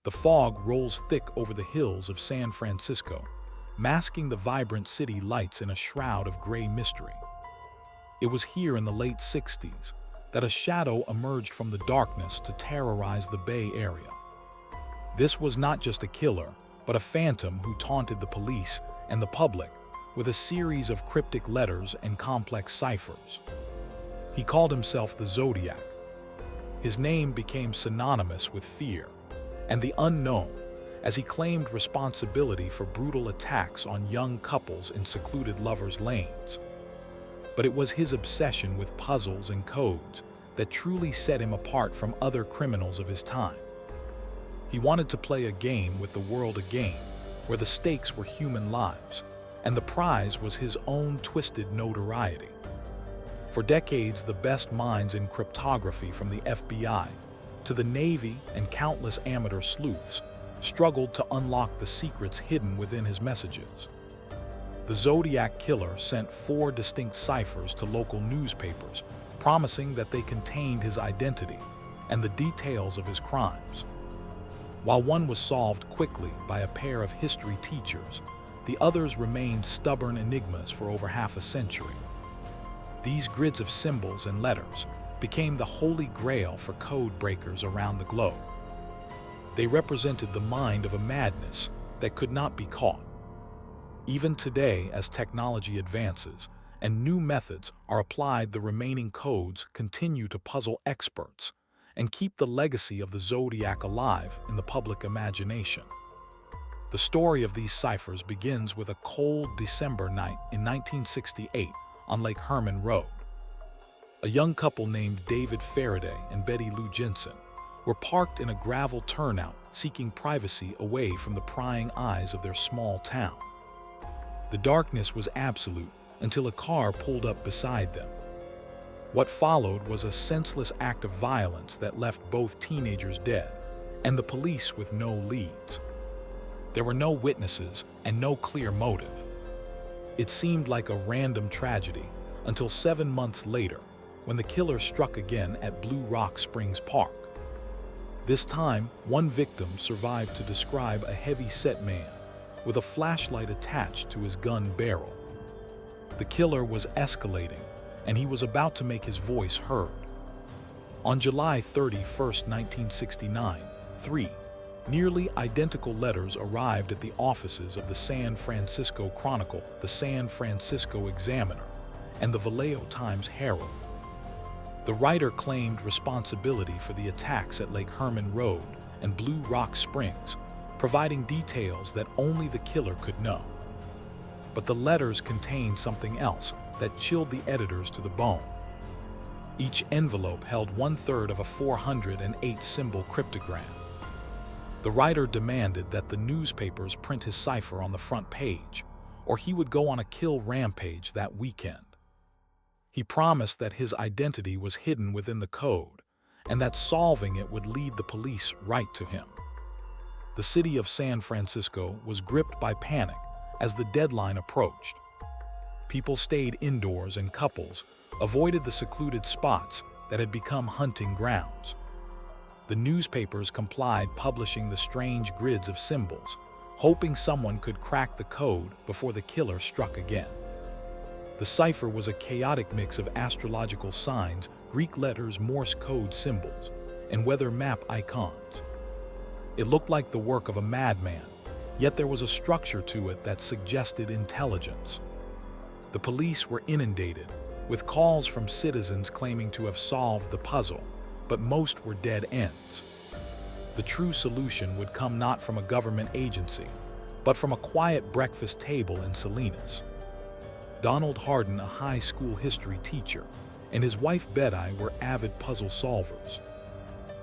The fog rolls thick over the hills of San Francisco, masking the vibrant city lights in a shroud of gray mystery. It was here in the late 60s that a shadow emerged from the darkness to terrorize the Bay Area. This was not just a killer, but a phantom who taunted the police and the public with a series of cryptic letters and complex ciphers. He called himself the Zodiac. His name became synonymous with fear and the unknown, as he claimed responsibility for brutal attacks on young couples in secluded lovers' lanes. But it was his obsession with puzzles and codes that truly set him apart from other criminals of his time. He wanted to play a game with the world again, where the stakes were human lives, and the prize was his own twisted notoriety. For decades, the best minds in cryptography, from the FBI to the Navy and countless amateur sleuths, struggled to unlock the secrets hidden within his messages. The Zodiac Killer sent 4 distinct ciphers to local newspapers, promising that they contained his identity and the details of his crimes. While one was solved quickly by a pair of history teachers, the others remained stubborn enigmas for over half a century. These grids of symbols and letters became the holy grail for code breakers around the globe. They represented the mind of a madness that could not be caught. Even today, as technology advances and new methods are applied, the remaining codes continue to puzzle experts and keep the legacy of the Zodiac alive in the public imagination. The story of these ciphers begins with a cold December night in 1968 on Lake Herman Road. A young couple named David Faraday and Betty Lou Jensen were parked in a gravel turnout, seeking privacy away from the prying eyes of their small town. The darkness was absolute until a car pulled up beside them. What followed was a senseless act of violence that left both teenagers dead, and the police with no leads. There were no witnesses and no clear motive. It seemed like a random tragedy until 7 months later, when the killer struck again at Blue Rock Springs Park. This time, one victim survived to describe a heavy-set man with a flashlight attached to his gun barrel. The killer was escalating, and he was about to make his voice heard. On July 31, 1969, 3 nearly identical letters arrived at the offices of the San Francisco Chronicle, the San Francisco Examiner, and the Vallejo Times-Herald. The writer claimed responsibility for the attacks at Lake Herman Road and Blue Rock Springs, providing details that only the killer could know. But the letters contained something else that chilled the editors to the bone. Each envelope held 1/3 of a 408-symbol cryptogram. The writer demanded that the newspapers print his cipher on the front page, or he would go on a kill rampage that weekend. He promised that his identity was hidden within the code, and that solving it would lead the police right to him. The city of San Francisco was gripped by panic as the deadline approached. People stayed indoors, and couples avoided the secluded spots that had become hunting grounds. The newspapers complied, publishing the strange grids of symbols, hoping someone could crack the code before the killer struck again. The cipher was a chaotic mix of astrological signs, Greek letters, Morse code symbols, and weather map icons. It looked like the work of a madman, yet there was a structure to it that suggested intelligence. The police were inundated with calls from citizens claiming to have solved the puzzle, but most were dead ends. The true solution would come not from a government agency, but from a quiet breakfast table in Salinas. Donald Hardin, a high school history teacher, and his wife Betty were avid puzzle solvers.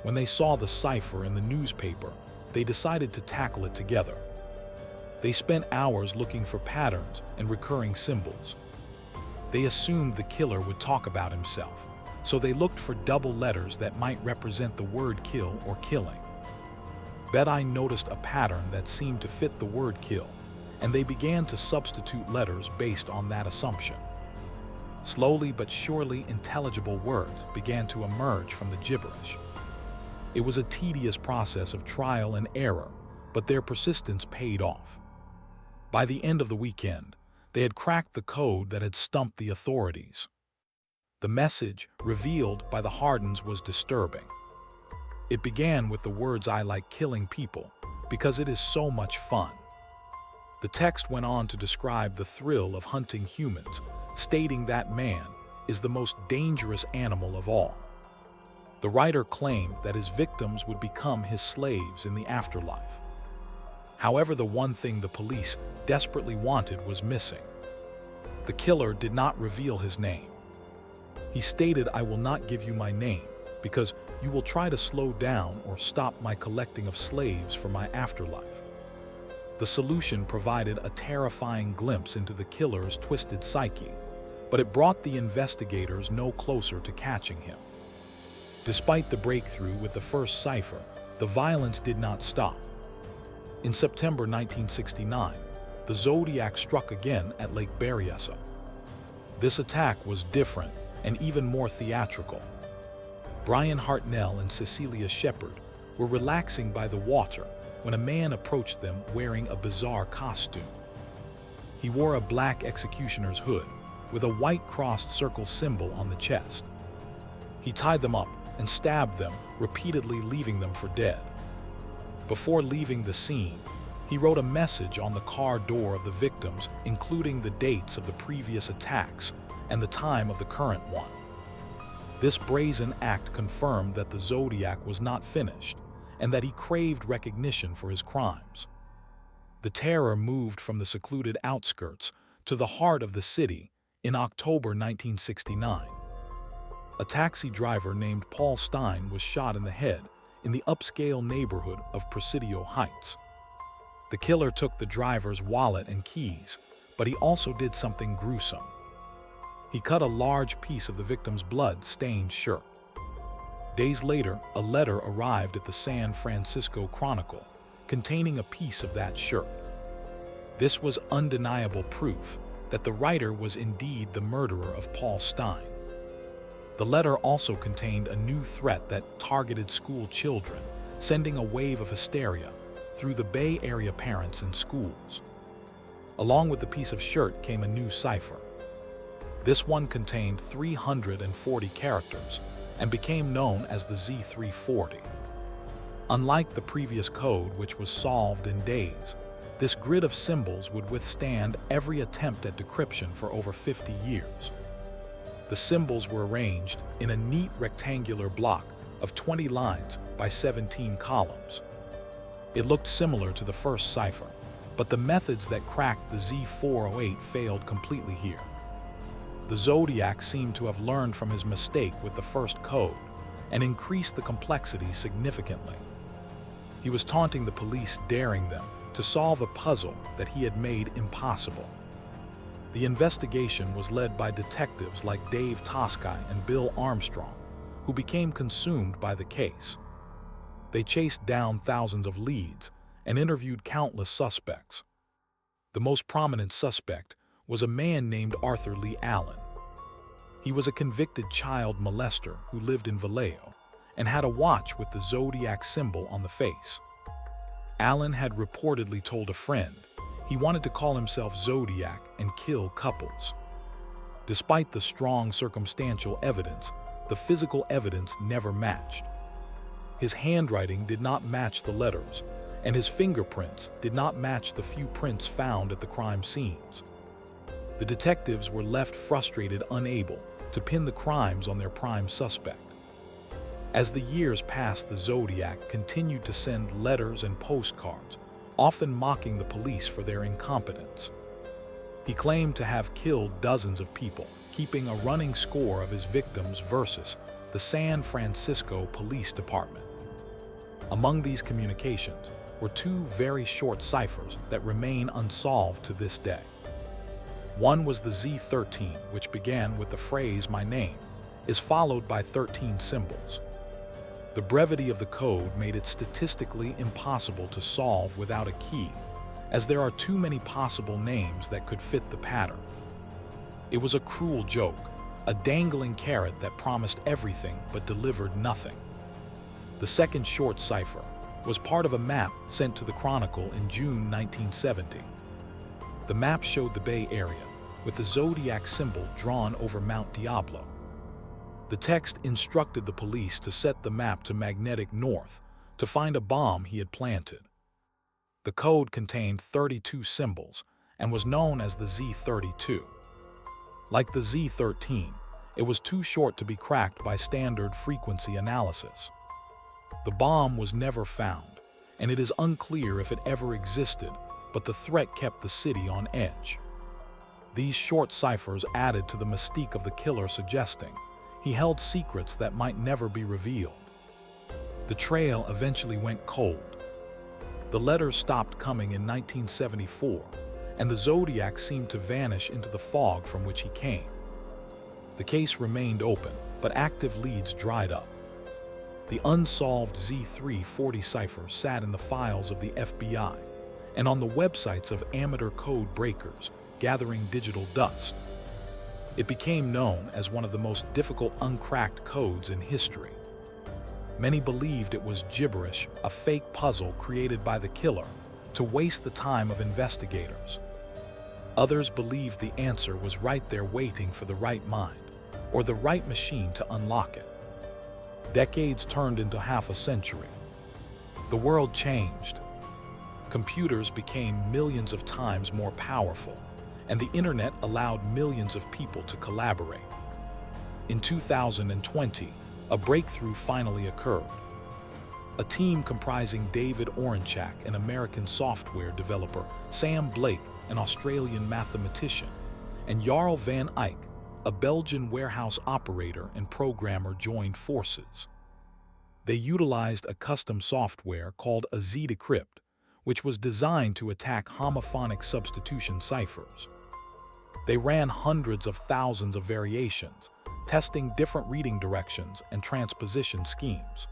When they saw the cipher in the newspaper, they decided to tackle it together. They spent hours looking for patterns and recurring symbols. They assumed the killer would talk about himself, so they looked for double letters that might represent the word kill or killing. Betty noticed a pattern that seemed to fit the word kill, and they began to substitute letters based on that assumption. Slowly but surely, intelligible words began to emerge from the gibberish. It was a tedious process of trial and error, but their persistence paid off. By the end of the weekend, they had cracked the code that had stumped the authorities. The message revealed by the Hardens was disturbing. It began with the words, "I like killing people because it is so much fun." The text went on to describe the thrill of hunting humans, stating that man is the most dangerous animal of all. The writer claimed that his victims would become his slaves in the afterlife. However, the one thing the police desperately wanted was missing. The killer did not reveal his name. He stated, "I will not give you my name because you will try to slow down or stop my collecting of slaves for my afterlife." The solution provided a terrifying glimpse into the killer's twisted psyche, but it brought the investigators no closer to catching him. Despite the breakthrough with the first cipher, the violence did not stop. In September 1969, the Zodiac struck again at Lake Berryessa. This attack was different and even more theatrical. Brian Hartnell and Cecilia Shepard were relaxing by the water when a man approached them wearing a bizarre costume. He wore a black executioner's hood with a white crossed circle symbol on the chest. He tied them up and stabbed them, repeatedly leaving them for dead. Before leaving the scene, he wrote a message on the car door of the victims, including the dates of the previous attacks and the time of the current one. This brazen act confirmed that the Zodiac was not finished and that he craved recognition for his crimes. The terror moved from the secluded outskirts to the heart of the city in October 1969. A taxi driver named Paul Stein was shot in the head in the upscale neighborhood of Presidio Heights. The killer took the driver's wallet and keys, but he also did something gruesome. He cut a large piece of the victim's blood-stained shirt. Days later, a letter arrived at the San Francisco Chronicle containing a piece of that shirt. This was undeniable proof that the writer was indeed the murderer of Paul Stein. The letter also contained a new threat that targeted school children, sending a wave of hysteria through the Bay Area parents and schools. Along with the piece of shirt came a new cipher. This one contained 340 characters and became known as the Z340. Unlike the previous code, which was solved in days, this grid of symbols would withstand every attempt at decryption for over 50 years. The symbols were arranged in a neat rectangular block of 20 lines by 17 columns. It looked similar to the first cipher, but the methods that cracked the Z408 failed completely here. The Zodiac seemed to have learned from his mistake with the first code and increased the complexity significantly. He was taunting the police, daring them to solve a puzzle that he had made impossible. The investigation was led by detectives like Dave Toschi and Bill Armstrong, who became consumed by the case. They chased down thousands of leads and interviewed countless suspects. The most prominent suspect was a man named Arthur Lee Allen. He was a convicted child molester who lived in Vallejo and had a watch with the Zodiac symbol on the face. Allen had reportedly told a friend he wanted to call himself Zodiac and kill couples. Despite the strong circumstantial evidence, the physical evidence never matched. His handwriting did not match the letters, and his fingerprints did not match the few prints found at the crime scenes. The detectives were left frustrated, unable to pin the crimes on their prime suspect. As the years passed, the Zodiac continued to send letters and postcards, often mocking the police for their incompetence. He claimed to have killed dozens of people, keeping a running score of his victims versus the San Francisco Police Department. Among these communications were two very short ciphers that remain unsolved to this day. One was the Z13, which began with the phrase "my name is followed by 13 symbols. The brevity of the code made it statistically impossible to solve without a key, as there are too many possible names that could fit the pattern. It was a cruel joke, a dangling carrot that promised everything but delivered nothing. The second short cipher was part of a map sent to the Chronicle in June 1970. The map showed the Bay Area, with the zodiac symbol drawn over Mount Diablo. The text instructed the police to set the map to magnetic north to find a bomb he had planted. The code contained 32 symbols and was known as the Z32. Like the Z13, it was too short to be cracked by standard frequency analysis. The bomb was never found, and it is unclear if it ever existed, but the threat kept the city on edge. These short ciphers added to the mystique of the killer, suggesting he held secrets that might never be revealed. The trail eventually went cold. The letters stopped coming in 1974, and the Zodiac seemed to vanish into the fog from which he came. The case remained open, but active leads dried up. The unsolved Z340 cipher sat in the files of the FBI and on the websites of amateur code breakers, gathering digital dust. It became known as one of the most difficult uncracked codes in history. Many believed it was gibberish, a fake puzzle created by the killer to waste the time of investigators. Others believed the answer was right there waiting for the right mind or the right machine to unlock it. Decades turned into half a century. The world changed. Computers became millions of times more powerful, and the internet allowed millions of people to collaborate. In 2020, a breakthrough finally occurred. A team comprising David Oranchak, an American software developer, Sam Blake, an Australian mathematician, and Jarl van Eyck, a Belgian warehouse operator and programmer, joined forces. They utilized a custom software called a Z-decrypt, which was designed to attack homophonic substitution ciphers. They ran hundreds of thousands of variations, testing different reading directions and transposition schemes.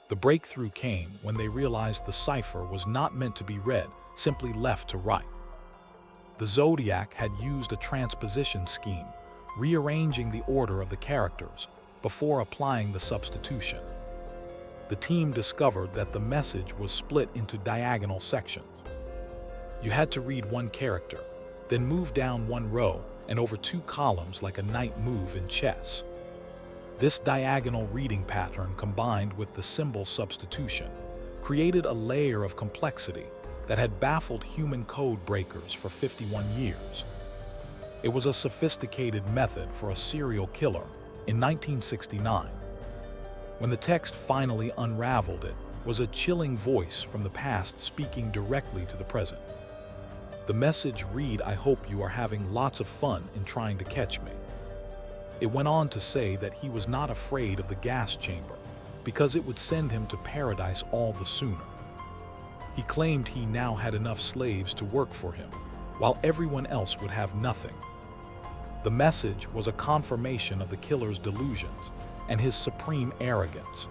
The breakthrough came when they realized the cipher was not meant to be read, simply left to right. The Zodiac had used a transposition scheme, rearranging the order of the characters before applying the substitution. The team discovered that the message was split into diagonal sections. You had to read one character, then move down one row and over two columns like a knight move in chess. This diagonal reading pattern, combined with the symbol substitution, created a layer of complexity that had baffled human code breakers for 51 years. It was a sophisticated method for a serial killer in 1969. When the text finally unraveled, it was a chilling voice from the past speaking directly to the present. The message read, "I hope you are having lots of fun in trying to catch me." It went on to say that he was not afraid of the gas chamber because it would send him to paradise all the sooner. He claimed he now had enough slaves to work for him, while everyone else would have nothing. The message was a confirmation of the killer's delusions and his supreme arrogance.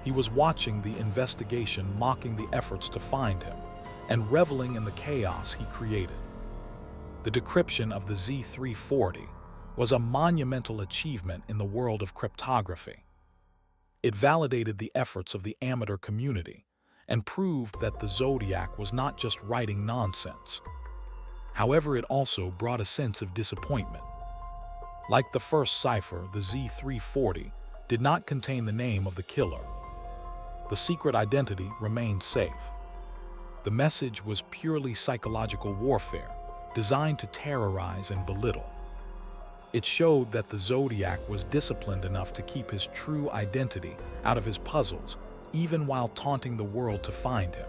He was watching the investigation, mocking the efforts to find him, and reveling in the chaos he created. The decryption of the Z340 was a monumental achievement in the world of cryptography. It validated the efforts of the amateur community and proved that the Zodiac was not just writing nonsense. However, it also brought a sense of disappointment. Like the first cipher, the Z340 did not contain the name of the killer. The secret identity remained safe. The message was purely psychological warfare, designed to terrorize and belittle. It showed that the Zodiac was disciplined enough to keep his true identity out of his puzzles, even while taunting the world to find him.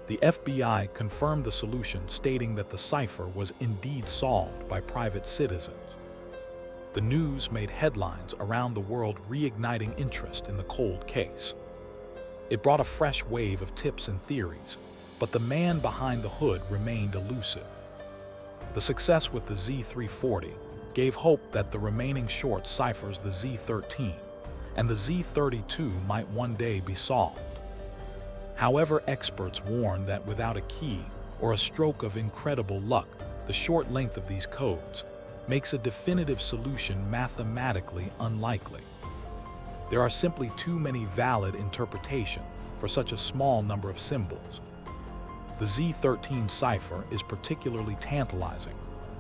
The FBI confirmed the solution, stating that the cipher was indeed solved by private citizens. The news made headlines around the world, reigniting interest in the cold case. It brought a fresh wave of tips and theories, but the man behind the hood remained elusive. The success with the Z340 gave hope that the remaining short ciphers, the Z13 and the Z32, might one day be solved. However, experts warn that without a key or a stroke of incredible luck, the short length of these codes makes a definitive solution mathematically unlikely. There are simply too many valid interpretations for such a small number of symbols. The Z13 cipher is particularly tantalizing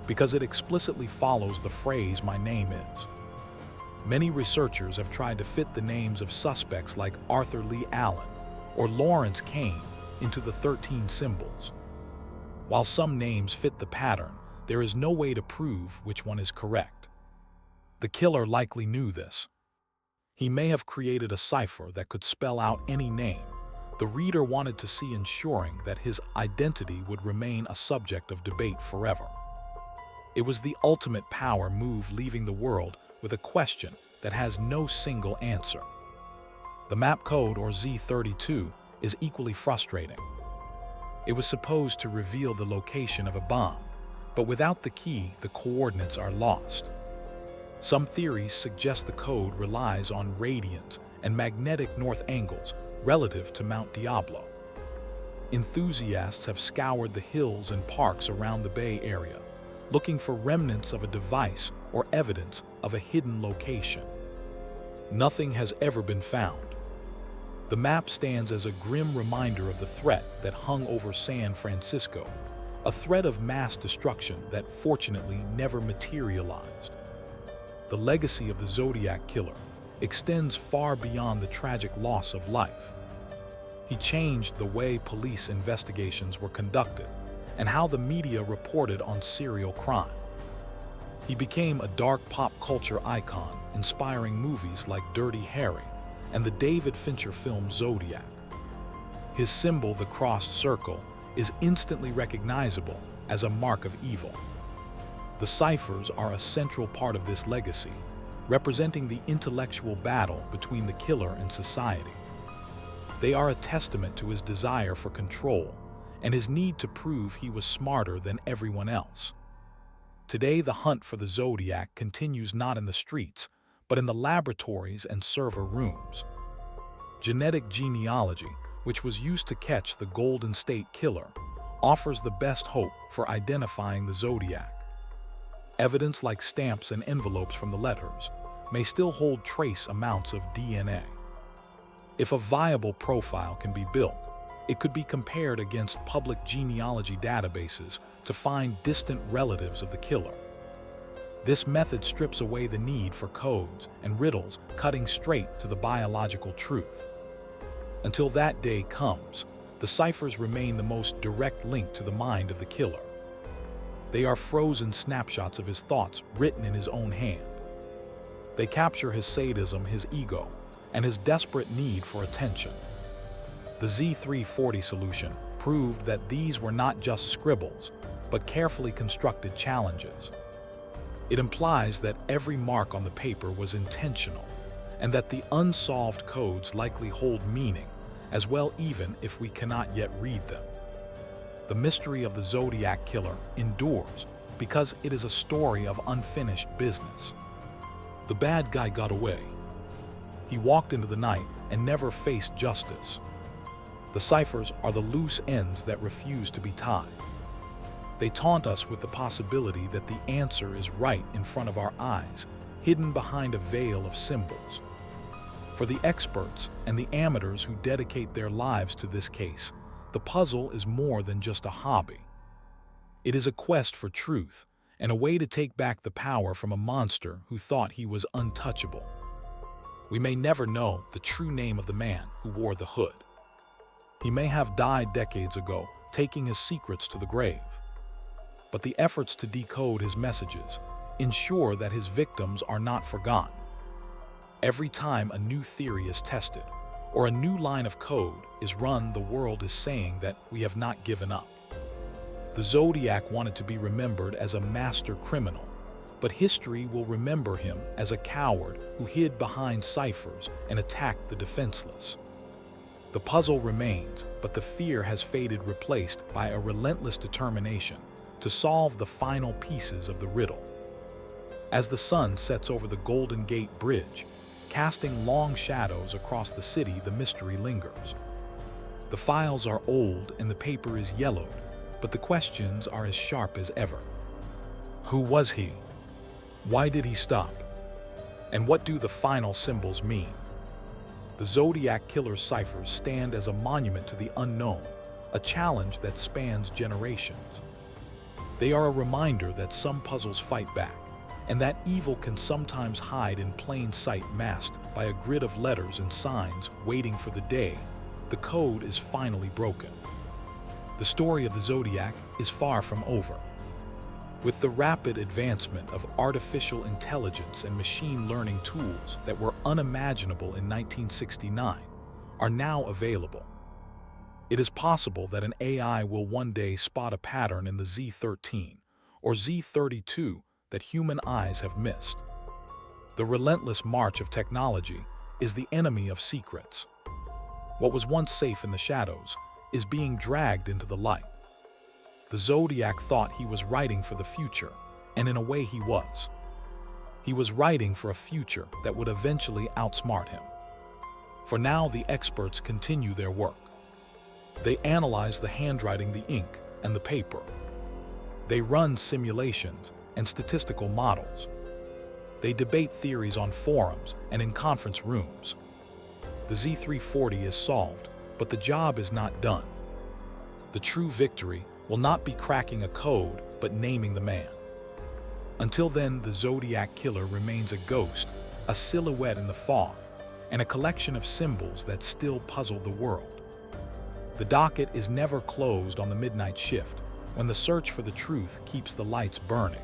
because it explicitly follows the phrase "my name is." Many researchers have tried to fit the names of suspects like Arthur Lee Allen or Lawrence Kane into the 13 symbols. While some names fit the pattern, there is no way to prove which one is correct. The killer likely knew this. He may have created a cipher that could spell out any name. The reader wanted to see, ensuring that his identity would remain a subject of debate forever. It was the ultimate power move, leaving the world with a question that has no single answer. The map code, or Z32, is equally frustrating. It was supposed to reveal the location of a bomb, but without the key, the coordinates are lost. Some theories suggest the code relies on radians and magnetic north angles relative to Mount Diablo. Enthusiasts have scoured the hills and parks around the Bay Area, looking for remnants of a device or evidence of a hidden location. Nothing has ever been found. The map stands as a grim reminder of the threat that hung over San Francisco, a threat of mass destruction that fortunately never materialized. The legacy of the Zodiac Killer extends far beyond the tragic loss of life. He changed the way police investigations were conducted and how the media reported on serial crime. He became a dark pop culture icon, inspiring movies like Dirty Harry and the David Fincher film Zodiac. His symbol, the crossed circle, is instantly recognizable as a mark of evil. The ciphers are a central part of this legacy, representing the intellectual battle between the killer and society. They are a testament to his desire for control and his need to prove he was smarter than everyone else. Today, the hunt for the Zodiac continues not in the streets, but in the laboratories and server rooms. Genetic genealogy, which was used to catch the Golden State Killer, offers the best hope for identifying the Zodiac. Evidence like stamps and envelopes from the letters may still hold trace amounts of DNA. If a viable profile can be built, it could be compared against public genealogy databases to find distant relatives of the killer. This method strips away the need for codes and riddles, cutting straight to the biological truth. Until that day comes, the ciphers remain the most direct link to the mind of the killer. They are frozen snapshots of his thoughts written in his own hand. They capture his sadism, his ego, and his desperate need for attention. The Z340 solution proved that these were not just scribbles, but carefully constructed challenges. It implies that every mark on the paper was intentional, and that the unsolved codes likely hold meaning as well, even if we cannot yet read them. The mystery of the Zodiac Killer endures because it is a story of unfinished business. The bad guy got away. He walked into the night and never faced justice. The ciphers are the loose ends that refuse to be tied. They taunt us with the possibility that the answer is right in front of our eyes, hidden behind a veil of symbols. For the experts and the amateurs who dedicate their lives to this case, the puzzle is more than just a hobby. It is a quest for truth and a way to take back the power from a monster who thought he was untouchable. We may never know the true name of the man who wore the hood. He may have died decades ago, taking his secrets to the grave. But the efforts to decode his messages ensure that his victims are not forgotten. Every time a new theory is tested or a new line of code is run, the world is saying that we have not given up. The Zodiac wanted to be remembered as a master criminal, but history will remember him as a coward who hid behind ciphers and attacked the defenseless. The puzzle remains, but the fear has faded, replaced by a relentless determination to solve the final pieces of the riddle. As the sun sets over the Golden Gate Bridge, casting long shadows across the city, the mystery lingers. The files are old and the paper is yellowed, but the questions are as sharp as ever. Who was he? Why did he stop? And what do the final symbols mean? The Zodiac Killer ciphers stand as a monument to the unknown, a challenge that spans generations. They are a reminder that some puzzles fight back, and that evil can sometimes hide in plain sight, masked by a grid of letters and signs waiting for the day the code is finally broken. The story of the Zodiac is far from over. With the rapid advancement of artificial intelligence and machine learning tools that were unimaginable in 1969 are now available, it is possible that an AI will one day spot a pattern in the Z13 or Z32 that human eyes have missed. The relentless march of technology is the enemy of secrets. What was once safe in the shadows is being dragged into the light. The Zodiac thought he was writing for the future, and in a way he was. He was writing for a future that would eventually outsmart him. For now, the experts continue their work. They analyze the handwriting, the ink, and the paper. They run simulations and statistical models. They debate theories on forums and in conference rooms. The Z340 is solved, but the job is not done. The true victory will not be cracking a code, but naming the man. Until then, the Zodiac Killer remains a ghost, a silhouette in the fog, and a collection of symbols that still puzzle the world. The docket is never closed on the midnight shift, when the search for the truth keeps the lights burning.